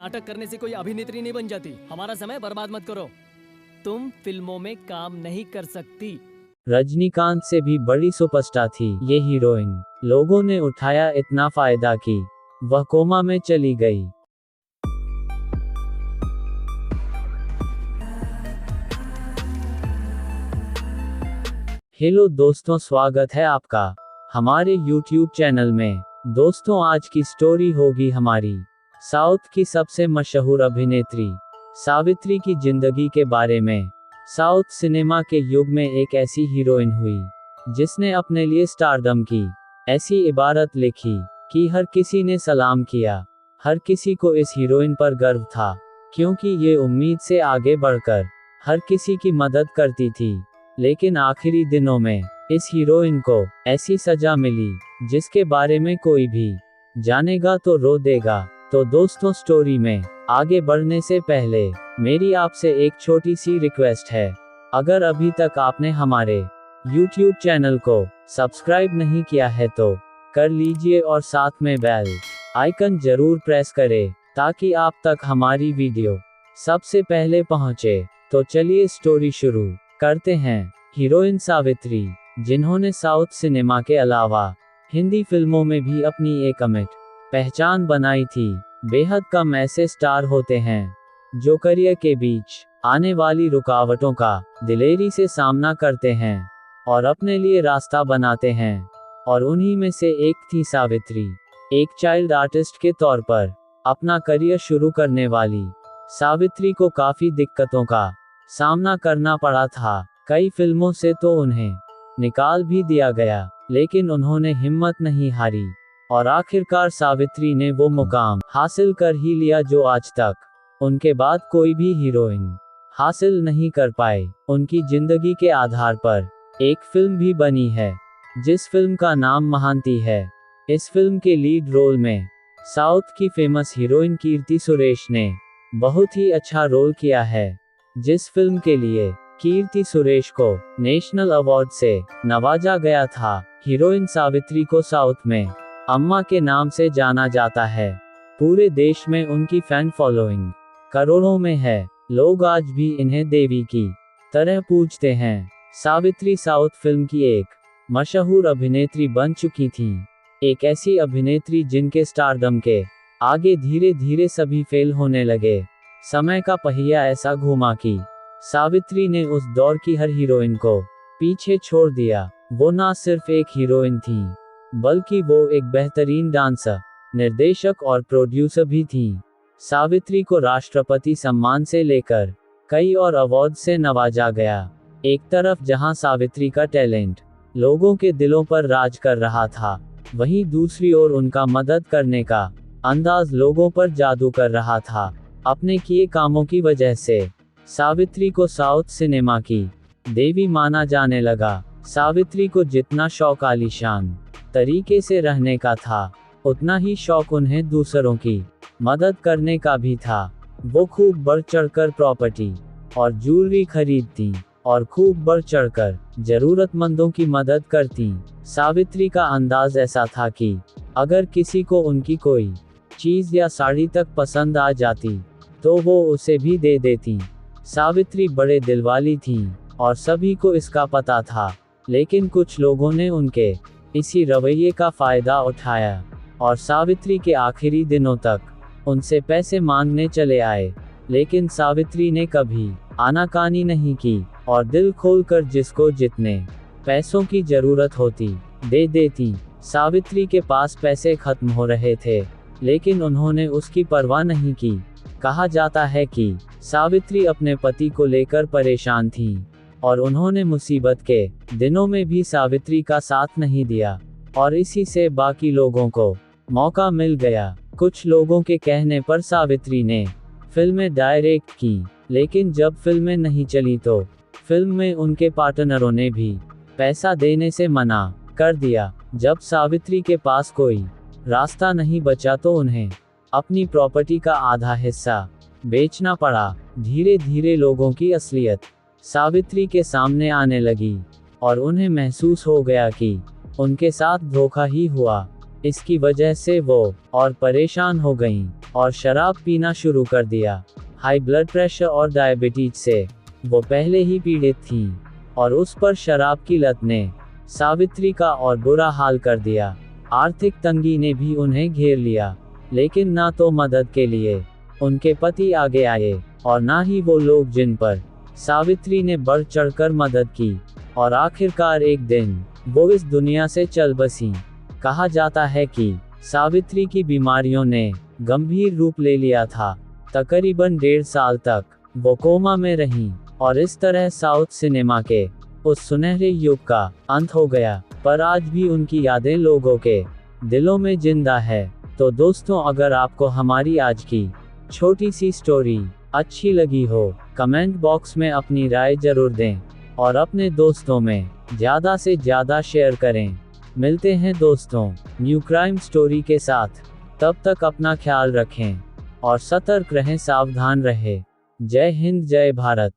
नाटक करने से कोई अभिनेत्री नहीं बन जाती। हमारा समय बर्बाद मत करो। तुम फिल्मों में काम नहीं कर सकती। रजनीकांत से भी बड़ी सुपरस्टार थी ये हीरोइन। लोगों ने उठाया इतना फायदा कि वह कोमा में चली गई। हेलो दोस्तों, स्वागत है आपका हमारे YouTube चैनल में। दोस्तों, आज की स्टोरी होगी हमारी साउथ की सबसे मशहूर अभिनेत्री सावित्री की जिंदगी के बारे में। साउथ सिनेमा के युग में एक ऐसी हीरोइन हुई जिसने अपने लिए स्टारडम की ऐसी इबारत लिखी कि हर किसी ने सलाम किया। हर किसी को इस हीरोइन पर गर्व था, क्योंकि ये उम्मीद से आगे बढ़कर हर किसी की मदद करती थी। लेकिन आखिरी दिनों में इस हीरोइन को ऐसी सजा मिली जिसके बारे में कोई भी जानेगा तो रो देगा। तो दोस्तों, स्टोरी में आगे बढ़ने से पहले मेरी आपसे एक छोटी सी रिक्वेस्ट है। अगर अभी तक आपने हमारे YouTube चैनल को सब्सक्राइब नहीं किया है तो कर लीजिए और साथ में बेल आइकन जरूर प्रेस करें ताकि आप तक हमारी वीडियो सबसे पहले पहुंचे। तो चलिए स्टोरी शुरू करते हैं। हीरोइन सावित्री, जिन्होंने साउथ सिनेमा के अलावा हिंदी फिल्मों में भी अपनी एक अमिट पहचान बनाई थी। बेहद कम ऐसे स्टार होते हैं जो करियर के बीच आने वाली रुकावटों का दिलेरी से सामना करते हैं और अपने लिए रास्ता बनाते हैं, और उन्हीं में से एक थी सावित्री। एक चाइल्ड आर्टिस्ट के तौर पर अपना करियर शुरू करने वाली सावित्री को काफी दिक्कतों का सामना करना पड़ा था। कई फिल्मों से तो उन्हें निकाल भी दिया गया, लेकिन उन्होंने हिम्मत नहीं हारी और आखिरकार सावित्री ने वो मुकाम हासिल कर ही लिया जो आज तक उनके बाद कोई भी हीरोइन हासिल नहीं कर पाए। उनकी जिंदगी के आधार पर एक फिल्म भी बनी है, जिस फिल्म का नाम महांती है। इस फिल्म के लीड रोल में साउथ की फेमस हीरोइन कीर्ति सुरेश ने बहुत ही अच्छा रोल किया है, जिस फिल्म के लिए कीर्ति सुरेश को नेशनल अवार्ड से नवाजा गया था। हीरोइन सावित्री को साउथ में अम्मा के नाम से जाना जाता है। पूरे देश में उनकी फैन फॉलोइंग करोड़ों में है। लोग आज भी इन्हें देवी की तरह पूजते हैं। सावित्री साउथ फिल्म की एक मशहूर अभिनेत्री बन चुकी थी। एक ऐसी अभिनेत्री जिनके स्टारडम के आगे धीरे धीरे सभी फेल होने लगे। समय का पहिया ऐसा घूमा कि सावित्री ने उस दौर की हर हीरोइन को पीछे छोड़ दिया। वो ना सिर्फ एक हीरोइन थी, बल्कि वो एक बेहतरीन डांसर, निर्देशक और प्रोड्यूसर भी थी। सावित्री को राष्ट्रपति सम्मान से लेकर कई और अवार्ड से नवाजा गया। एक तरफ जहां सावित्री का टैलेंट लोगों के दिलों पर राज कर रहा था, वहीं दूसरी ओर उनका मदद करने का अंदाज लोगों पर जादू कर रहा था। अपने किए कामों की वजह से सावित्री को साउथ सिनेमा की देवी माना जाने लगा। सावित्री को जितना शौक आलीशान तरीके से रहने का था, उतना ही शौक उन्हें दूसरों की मदद करने का भी था। वो खूब बढ़ चढ़कर प्रॉपर्टी और ज्वेलरी खरीदती और खूब बढ़ चढ़कर जरूरतमंदों की मदद करती। सावित्री का अंदाज ऐसा था कि अगर किसी को उनकी कोई चीज या साड़ी तक पसंद आ जाती तो वो उसे भी दे देती। सावित्री बड़े दिलवाली थी और सभी को इसका पता था, लेकिन कुछ लोगों ने उनके इसी रवैये का फायदा उठाया और सावित्री के आखिरी दिनों तक उनसे पैसे मांगने चले आए। लेकिन सावित्री ने कभी आनाकानी नहीं की और दिल खोलकर जिसको जितने पैसों की जरूरत होती दे देती। सावित्री के पास पैसे खत्म हो रहे थे, लेकिन उन्होंने उसकी परवाह नहीं की। कहा जाता है कि सावित्री अपने पति को लेकर परेशान थी और उन्होंने मुसीबत के दिनों में भी सावित्री का साथ नहीं दिया, और इसी से बाकी लोगों को मौका मिल गया। कुछ लोगों के कहने पर सावित्री ने फिल्में डायरेक्ट की, लेकिन जब फिल्में नहीं चली तो फिल्म में उनके पार्टनरों ने भी पैसा देने से मना कर दिया। जब सावित्री के पास कोई रास्ता नहीं बचा तो उन्हें अपनी प्रॉपर्टी का आधा हिस्सा बेचना पड़ा। धीरे धीरे लोगों की असलियत सावित्री के सामने आने लगी और उन्हें महसूस हो गया कि उनके साथ धोखा ही हुआ। इसकी वजह से वो और परेशान हो गईं और शराब पीना शुरू कर दिया। हाई ब्लड प्रेशर और डायबिटीज से वो पहले ही पीड़ित थीं, और उस पर शराब की लत ने सावित्री का और बुरा हाल कर दिया। आर्थिक तंगी ने भी उन्हें घेर लिया, लेकिन ना तो मदद के लिए उनके पति आगे आए और ना ही वो लोग जिन पर सावित्री ने बढ़ चढ़कर मदद की, और आखिरकार एक दिन वो इस दुनिया से चल बसी। कहा जाता है कि सावित्री की बीमारियों ने गंभीर रूप ले लिया था। तकरीबन 1.5 साल तक वो कोमा में रहीं, और इस तरह साउथ सिनेमा के उस सुनहरे युग का अंत हो गया। पर आज भी उनकी यादें लोगों के दिलों में जिंदा है। तो दोस्तों, अगर आपको हमारी आज की छोटी सी स्टोरी अच्छी लगी हो, कमेंट बॉक्स में अपनी राय जरूर दें, और अपने दोस्तों में ज़्यादा से ज़्यादा शेयर करें। मिलते हैं दोस्तों न्यू क्राइम स्टोरी के साथ। तब तक अपना ख्याल रखें और सतर्क रहें, सावधान रहें। जय हिंद, जय भारत।